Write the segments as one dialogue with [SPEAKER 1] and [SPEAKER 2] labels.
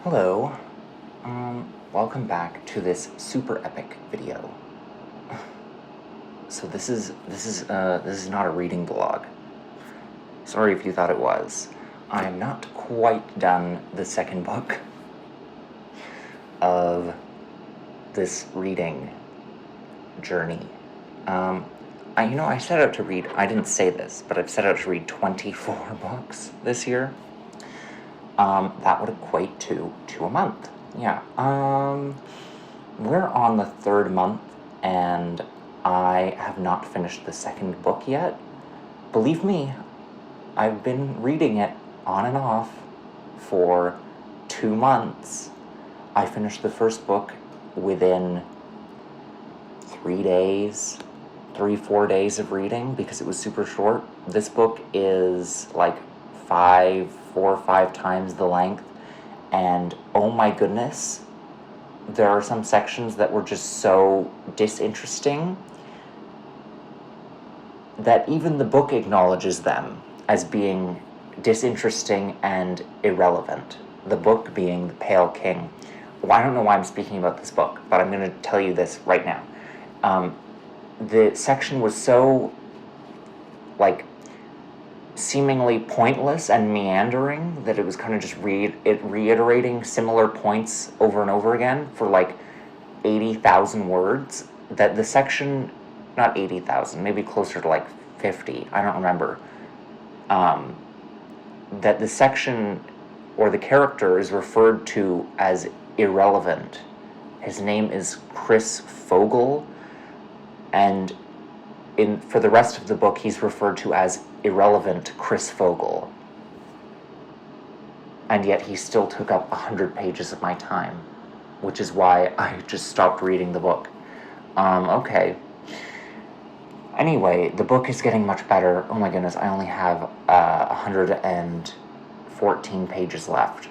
[SPEAKER 1] Hello, welcome back to this super epic video. So this is not a reading vlog. Sorry if you thought it was. I am not quite done the second book of this reading journey. I set out to read, I didn't say this, but I've set out to read 24 books this year. That would equate to a month. Yeah. We're on the third month, and I have not finished the second book yet. Believe me, I've been reading it on and off for 2 months. I finished the first book within 3 days, 4 days of reading because it was super short. This book is like 4 or 5 times the length, and oh my goodness, there are some sections that were just so disinteresting that even the book acknowledges them as being disinteresting and irrelevant. The book being The Pale King. Well, I don't know why I'm speaking about this book, but I'm going to tell you this right now. The section was so, seemingly pointless and meandering that it was kind of just reiterating similar points over and over again for 80,000 words, that the section, not 80,000, maybe closer to 50, I don't remember, that the section or the character is referred to as irrelevant. His name is Chris Fogel, and for the rest of the book, he's referred to as irrelevant Chris Fogel. And yet he still took up 100 pages of my time, which is why I just stopped reading the book. Okay. Anyway, the book is getting much better. Oh my goodness, I only have 114 pages left.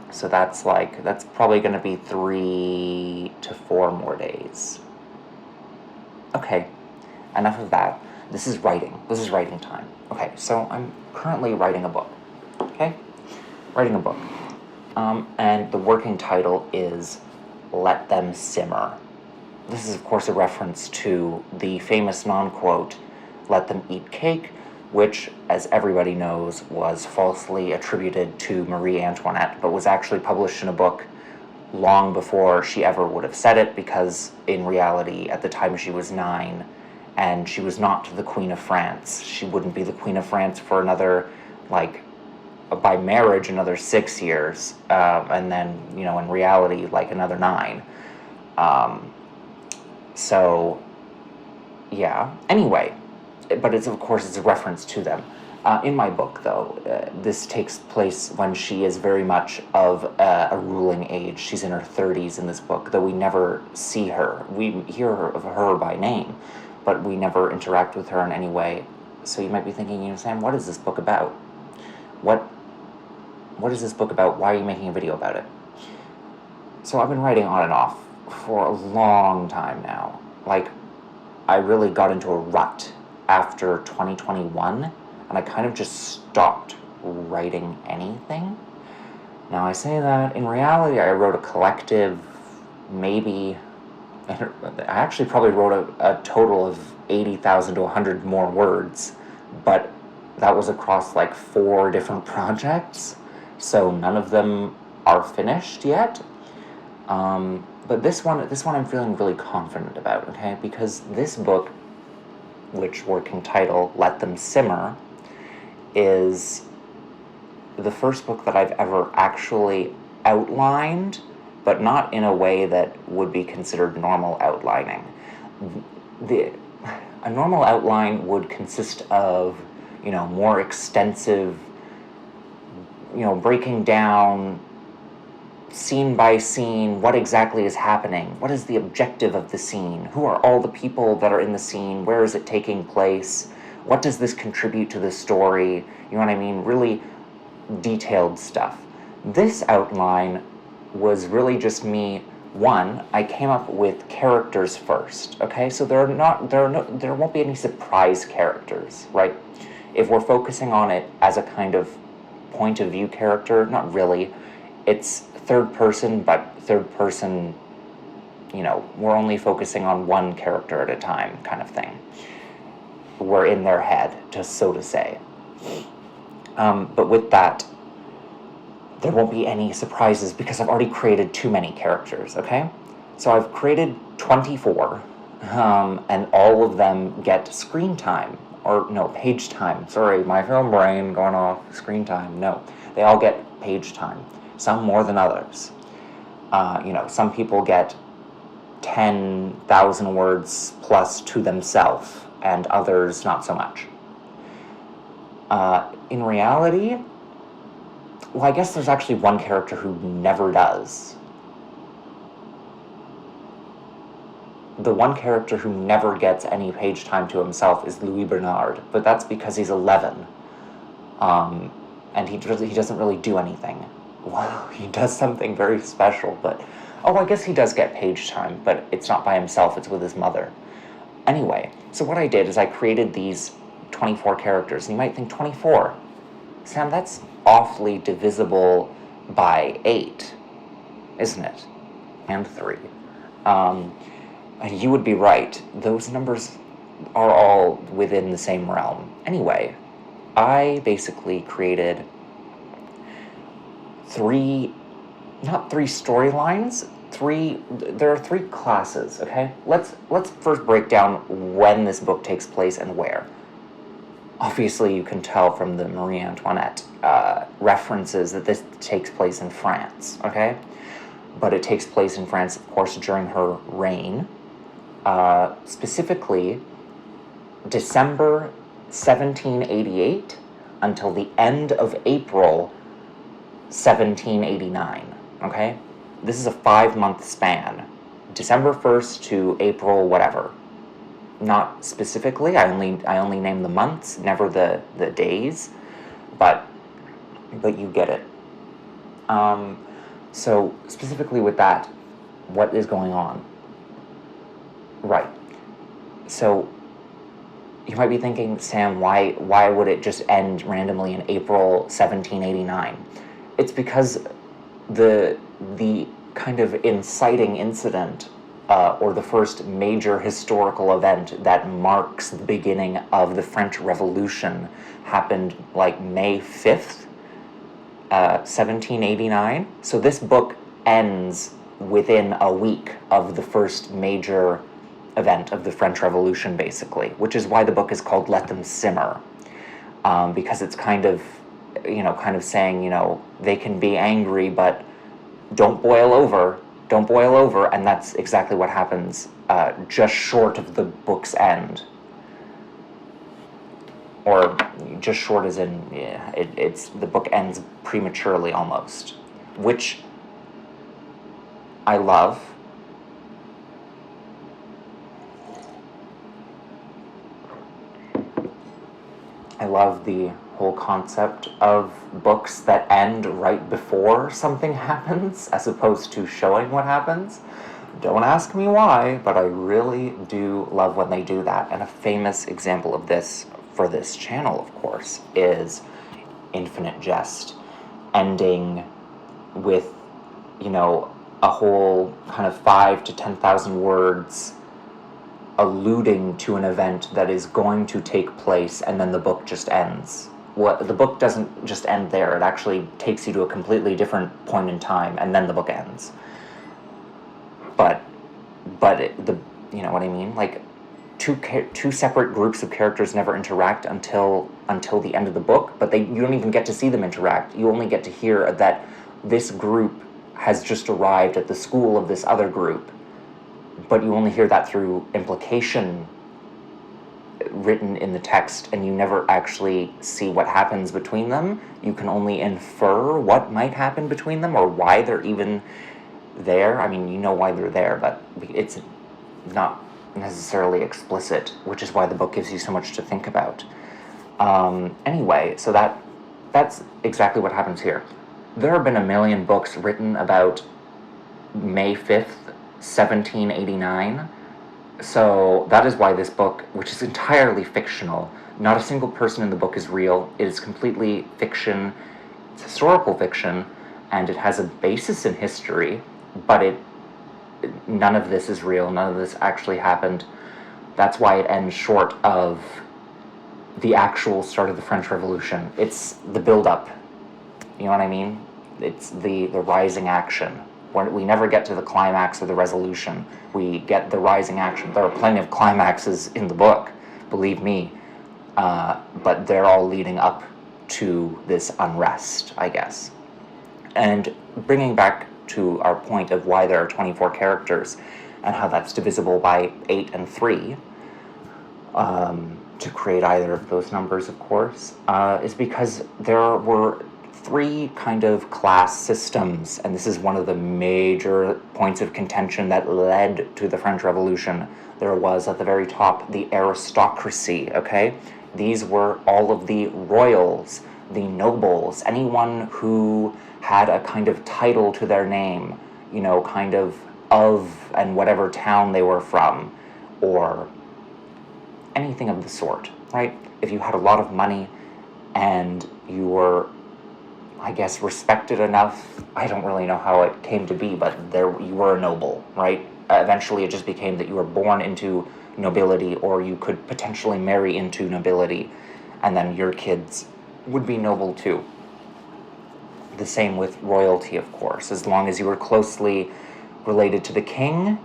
[SPEAKER 1] So that's probably going to be 3 to 4 more days. Okay. Enough of that. This is writing. This is writing time. Okay, so I'm currently writing a book. Okay? Writing a book. And the working title is Let Them Simmer. This is, of course, a reference to the famous non-quote, Let Them Eat Cake, which, as everybody knows, was falsely attributed to Marie Antoinette, but was actually published in a book long before she ever would have said it, because in reality, at the time she was 9, and she was not the Queen of France. She wouldn't be the Queen of France for another, by marriage, another 6 years, and then, in reality, another 9. So, yeah. Anyway, but it's a reference to them. In my book, though, this takes place when she is very much of a ruling age. She's in her 30s in this book, though we never see her. We hear of her by name, but we never interact with her in any way. So you might be thinking, Sam, what is this book about? What is this book about? Why are you making a video about it? So I've been writing on and off for a long time now. I really got into a rut after 2021, and I kind of just stopped writing anything. Now, I say that, in reality, I wrote a collective, maybe, I actually probably wrote a total of 80,000 to 100 more words, but that was across 4 different projects, so none of them are finished yet. But this one I'm feeling really confident about, okay? Because this book, which working title, Let Them Simmer, is the first book that I've ever actually outlined, but not in a way that would be considered normal outlining. A normal outline would consist of, more extensive, breaking down scene by scene what exactly is happening, what is the objective of the scene, who are all the people that are in the scene, where is it taking place, what does this contribute to the story, you know what I mean? Really detailed stuff. This outline was really just me. One, I came up with characters first, okay? So there won't be any surprise characters, right? If we're focusing on it as a kind of point of view character, not really. It's third person, but third person, we're only focusing on one character at a time kind of thing. We're in their head, just so to say. But with that, there won't be any surprises because I've already created too many characters, okay? So I've created 24, and all of them get screen time. Or, no, page time. Sorry, my film brain going off. Screen time. No, they all get page time. Some more than others. Some people get 10,000 words plus to themselves, and others not so much. In reality, well, I guess there's actually one character who never does. The one character who never gets any page time to himself is Louis Bernard, but that's because he's 11. And he doesn't really do anything. Well, he does something very special, but... Oh, I guess he does get page time, but it's not by himself, it's with his mother. Anyway, so what I did is I created these 24 characters, and you might think 24? Sam, that's awfully divisible by 8, isn't it? And 3. You would be right. Those numbers are all within the same realm. Anyway, I basically created not three storylines, there are 3 classes, okay? Let's first break down when this book takes place and where. Obviously, you can tell from the Marie Antoinette references that this takes place in France, okay? But it takes place in France, of course, during her reign. Specifically, December 1788 until the end of April 1789, okay? This is a 5-month span. December 1st to April whatever. Not specifically, I only name the months, never the days, but you get it. So specifically with that, what is going on? Right. So you might be thinking, Sam, why would it just end randomly in April 1789? It's because the kind of inciting incident, or the first major historical event that marks the beginning of the French Revolution happened like May 5th, 1789. So this book ends within a week of the first major event of the French Revolution, basically, which is why the book is called Let Them Simmer, because it's kind of saying, they can be angry, but don't boil over, and that's exactly what happens just short of the book's end. Or just short as in, it's the book ends prematurely almost, which I love. I love the whole concept of books that end right before something happens, as opposed to showing what happens. Don't ask me why, but I really do love when they do that. And a famous example of this, for this channel, of course, is Infinite Jest, ending with, a whole kind of 5,000 to 10,000 words alluding to an event that is going to take place, and then the book just ends. The book doesn't just end there. It actually takes you to a completely different point in time, and then the book ends. But you know what I mean? Like, two separate groups of characters never interact until the end of the book, but you don't even get to see them interact. You only get to hear that this group has just arrived at the school of this other group, but you only hear that through implication written in the text, and you never actually see what happens between them. You can only infer what might happen between them, or why they're even there. I mean, you know why they're there, but it's not necessarily explicit, which is why the book gives you so much to think about. Anyway, so that's exactly what happens here. There have been a million books written about May 5th, 1789, so that is why this book, which is entirely fictional, not a single person in the book is real, it is completely fiction, it's historical fiction, and it has a basis in history, but none of this is real, none of this actually happened. That's why it ends short of the actual start of the French Revolution. It's the build-up, you know what I mean? It's the rising action. We never get to the climax or the resolution. We get the rising action. There are plenty of climaxes in the book, believe me, but they're all leading up to this unrest, I guess. And bringing back to our point of why there are 24 characters and how that's divisible by 8 and 3, to create either of those numbers, of course, is because there were 3 kind of class systems, and this is one of the major points of contention that led to the French Revolution. There was, at the very top, the aristocracy, okay? These were all of the royals, the nobles, anyone who had a kind of title to their name, you know, kind of and whatever town they were from, or anything of the sort, right? If you had a lot of money and you were, I guess, respected enough, I don't really know how it came to be, but you were a noble, right? Eventually it just became that you were born into nobility, or you could potentially marry into nobility, and then your kids would be noble too. The same with royalty, of course. As long as you were closely related to the king,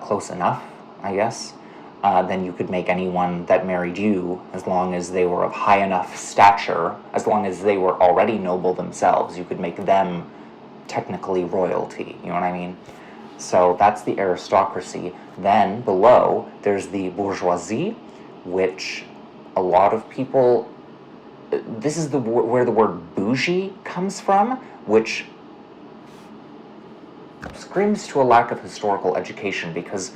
[SPEAKER 1] close enough, I guess, then you could make anyone that married you, as long as they were of high enough stature, as long as they were already noble themselves, you could make them technically royalty, you know what I mean? So that's the aristocracy. Then below, there's the bourgeoisie, which a lot of people, this is where the word bougie comes from, which screams to a lack of historical education, because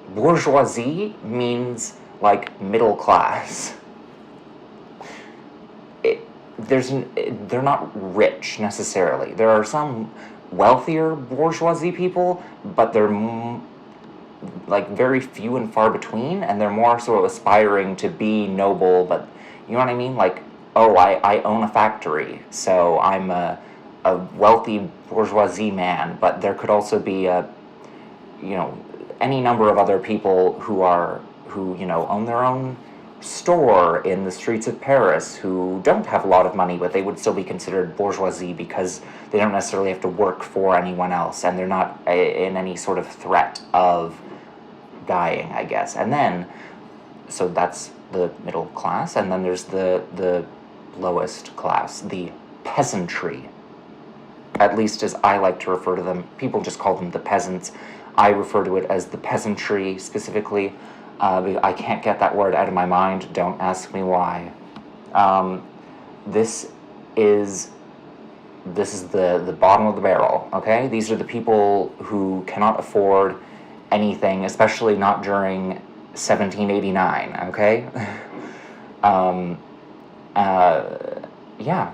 [SPEAKER 1] bourgeoisie means, like, middle class. They're not rich, necessarily. There are some wealthier bourgeoisie people, but they're like very few and far between, and they're more so aspiring to be noble, but you know what I mean? Like, oh, I own a factory, so I'm a wealthy bourgeoisie man, but there could also be any number of other people who own their own store in the streets of Paris, who don't have a lot of money, but they would still be considered bourgeoisie because they don't necessarily have to work for anyone else, and they're not in any sort of threat of dying, I guess. And then, so that's the middle class, and then there's the lowest class, the peasantry. At least as I like to refer to them. People just call them the peasants. I refer to it as the peasantry specifically. I can't get that word out of my mind. Don't ask me why. This is the bottom of the barrel, okay? These are the people who cannot afford anything, especially not during 1789, okay? Yeah.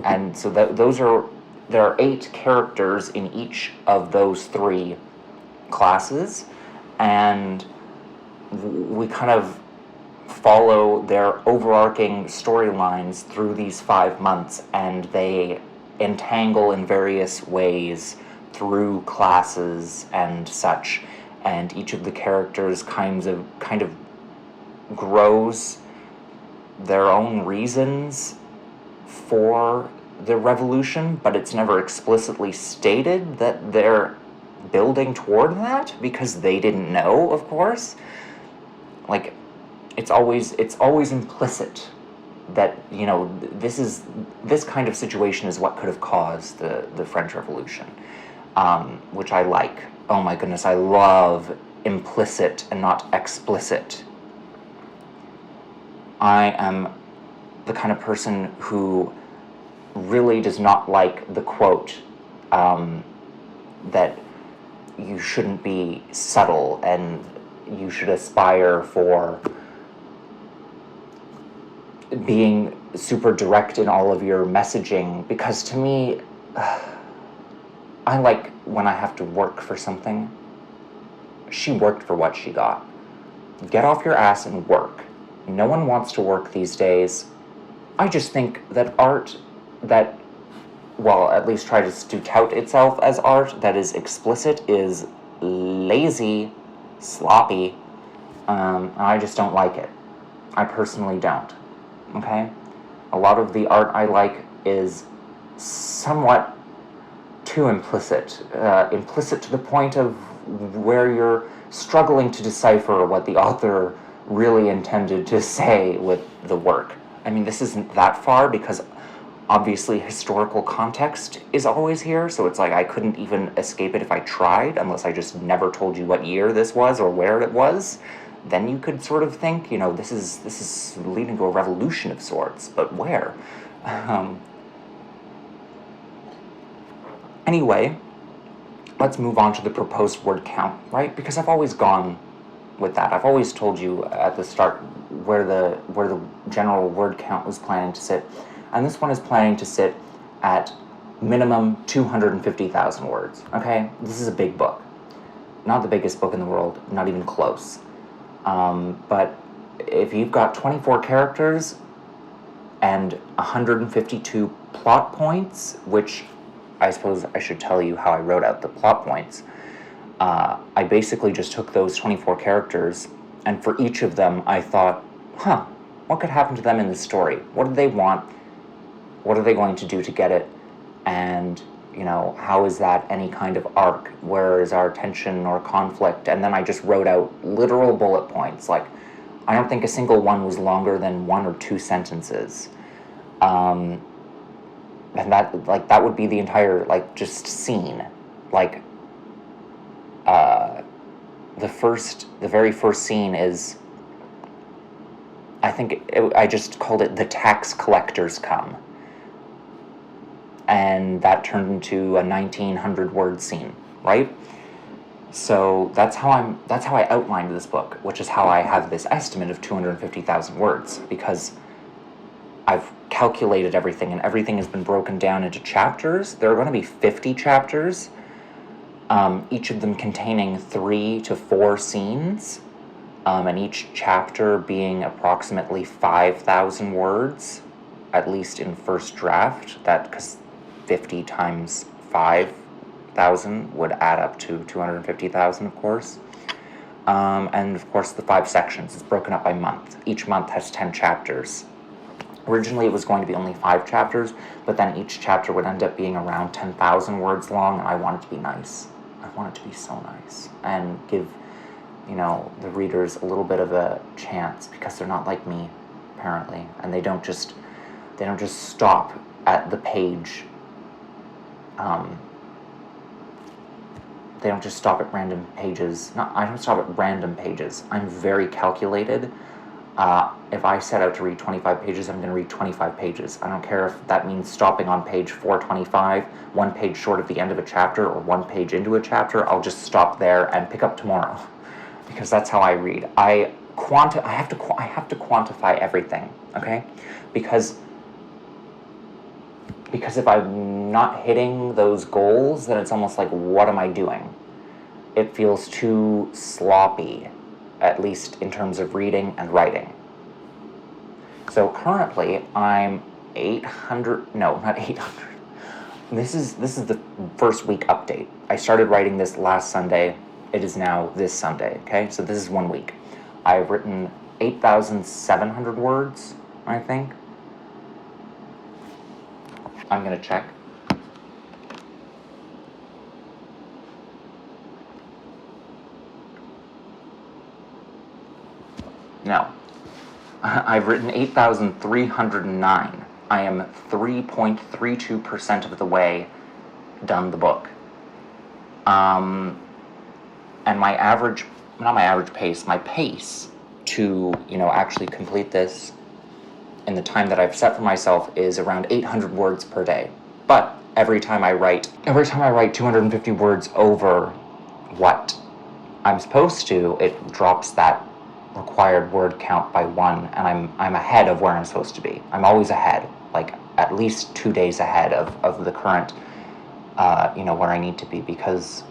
[SPEAKER 1] And so there are 8 characters in each of those 3 classes, and we kind of follow their overarching storylines through these 5 months, and they entangle in various ways through classes and such, and each of the characters kind of grows their own reasons for the revolution, but it's never explicitly stated that they're building toward that, because they didn't know, of course. Like, it's always implicit that, this kind of situation is what could have caused the French Revolution, which I like. Oh my goodness, I love implicit and not explicit. I am the kind of person who really does not like the quote that you shouldn't be subtle and you should aspire for being super direct in all of your messaging, because to me, I like when I have to work for something. She worked for what she got. Get off your ass and work. No one wants to work these days. I just think that art that well, at least tries to tout itself as art that is explicit, is lazy, sloppy, and I just don't like it. I personally don't. Okay? A lot of the art I like is somewhat too implicit. Implicit to the point of where you're struggling to decipher what the author really intended to say with the work. I mean, this isn't that far because obviously historical context is always here, so it's like I couldn't even escape it if I tried, unless I just never told you what year this was or where it was. Then you could sort of think, this is leading to a revolution of sorts, but where? Anyway, let's move on to the proposed word count, right? Because I've always gone with that. I've always told you at the start where the general word count was planning to sit, and this one is planning to sit at minimum 250,000 words. Okay, this is a big book, not the biggest book in the world, not even close. But if you've got 24 characters and 152 plot points, which I suppose I should tell you how I wrote out the plot points. I basically just took those 24 characters, and for each of them I thought, what could happen to them in the story? What do they want? What are they going to do to get it? And, how is that any kind of arc? Where is our tension or conflict? And then I just wrote out literal bullet points. Like, I don't think a single one was longer than 1 or 2 sentences. And that would be the entire, just scene. The very first scene is, I just called it "The Tax Collectors Come." And that turned into a 1,900-word scene, right? So that's how I outlined this book, which is how I have this estimate of 250,000 words, because I've calculated everything, and everything has been broken down into chapters. There are going to be 50 chapters, each of them containing 3 to 4 scenes, and each chapter being approximately 5,000 words, at least in first draft. Because 50 times 5,000 would add up to 250,000, of course. And of course the 5 sections. It's broken up by month. Each month has 10 chapters. Originally it was going to be only 5 chapters, but then each chapter would end up being around 10,000 words long, and I want it to be nice. I want it to be so nice, and give, the readers a little bit of a chance, because they're not like me, apparently, and they don't just stop at the page. They don't just stop at random pages. I don't stop at random pages. I'm very calculated. If I set out to read 25 pages, I'm going to read 25 pages. I don't care if that means stopping on page 425, 1 page short of the end of a chapter, or 1 page into a chapter. I'll just stop there and pick up tomorrow, because that's how I read. I have to quantify everything, okay? Because if I'm not hitting those goals, then it's almost like, what am I doing? It feels too sloppy, at least in terms of reading and writing. So currently, I'm 800, no, not 800. This is the first week update. I started writing this last Sunday. It is now this Sunday, okay? So this is 1 week. I've written 8,700 words, I think. I'm going to check. No. I've written 8,309. I am 3.32% of the way done the book. And my pace to, actually complete this in the time that I've set for myself is around 800 words per day. But every time I write 250 words over what I'm supposed to, it drops that required word count by 1, and I'm ahead of where I'm supposed to be. I'm always ahead, like at least 2 days ahead of the current, where I need to be, because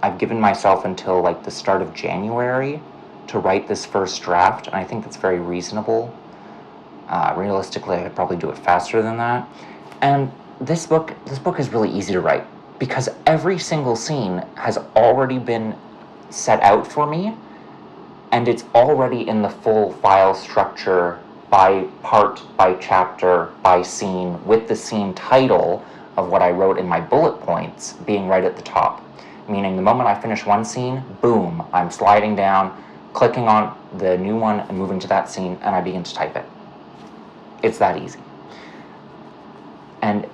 [SPEAKER 1] I've given myself until like the start of January to write this first draft, and I think that's very reasonable. Realistically, I could probably do it faster than that. And this book is really easy to write because every single scene has already been set out for me, and it's already in the full file structure by part, by chapter, by scene, with the scene title of what I wrote in my bullet points being right at the top. Meaning the moment I finish one scene, boom, I'm sliding down, clicking on the new one and moving to that scene, and I begin to type it. It's that easy. And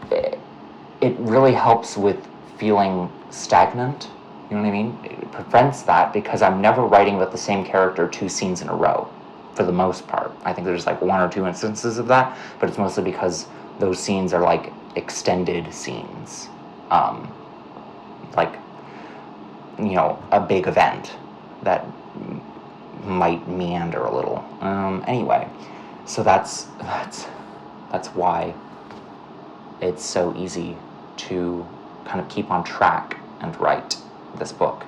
[SPEAKER 1] it really helps with feeling stagnant, you know what I mean? It prevents that because I'm never writing about the same character 2 scenes in a row, for the most part. I think there's like 1 or 2 instances of that, but it's mostly because those scenes are like extended scenes. Like, you know, a big event that might meander a little. Anyway, so that's why it's so easy to kind of keep on track and write this book.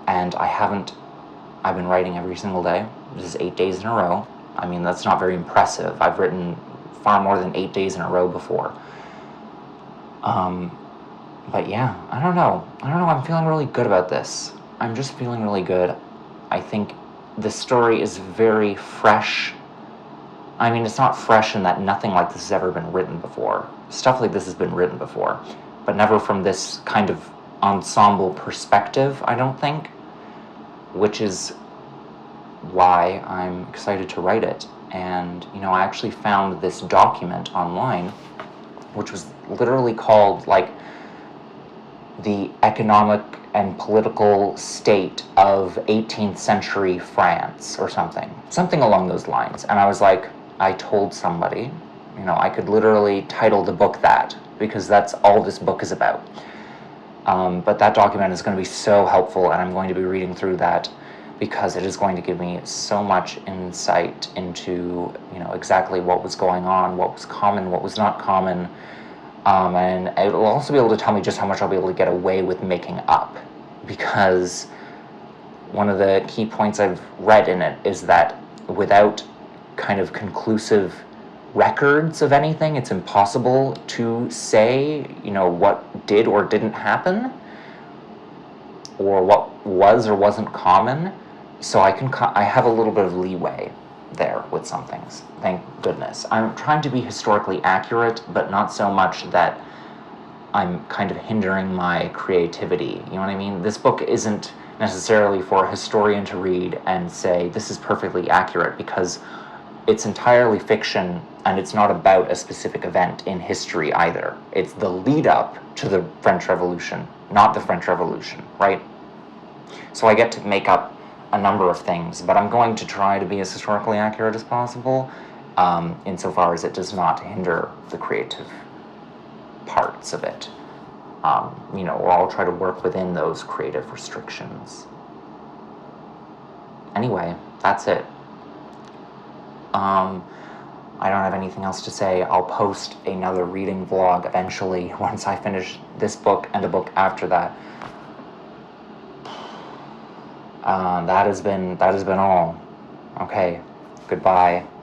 [SPEAKER 1] And I've been writing every single day. This is 8 days in a row. I mean, that's not very impressive. I've written far more than 8 days in a row before. But yeah, I don't know. I'm feeling really good about this. I'm just feeling really good. I think the story is very fresh. I mean, it's not fresh in that nothing like this has ever been written before. Stuff like this has been written before, but never from this kind of ensemble perspective, I don't think, which is why I'm excited to write it. And, you know, I actually found this document online, which was literally called, like, the economic and political state of 18th century France or something along those lines. And I was like, I told somebody, you know, I could literally title the book that, because that's all this book is about. But that document is going to be so helpful, and I'm going to be reading through that because it is going to give me so much insight into, you know, exactly what was going on, what was common, what was not common. And it will also be able to tell me just how much I'll be able to get away with making up, because one of the key points I've read in it is that without kind of conclusive records of anything, it's impossible to say, you know, what did or didn't happen, or what was or wasn't common. So I have a little bit of leeway there with some things, thank goodness. I'm trying to be historically accurate, but not so much that I'm kind of hindering my creativity, you know what I mean? This book isn't necessarily for a historian to read and say, this is perfectly accurate, because it's entirely fiction, and it's not about a specific event in history either. It's the lead up to the French Revolution, not the French Revolution, right? So I get to make up a number of things, but I'm going to try to be as historically accurate as possible, insofar as it does not hinder the creative parts of it. You know, or I'll try to work within those creative restrictions. Anyway, that's it. I don't have anything else to say. I'll post another reading vlog eventually once I finish this book and a book after that. That has been all. Okay, goodbye.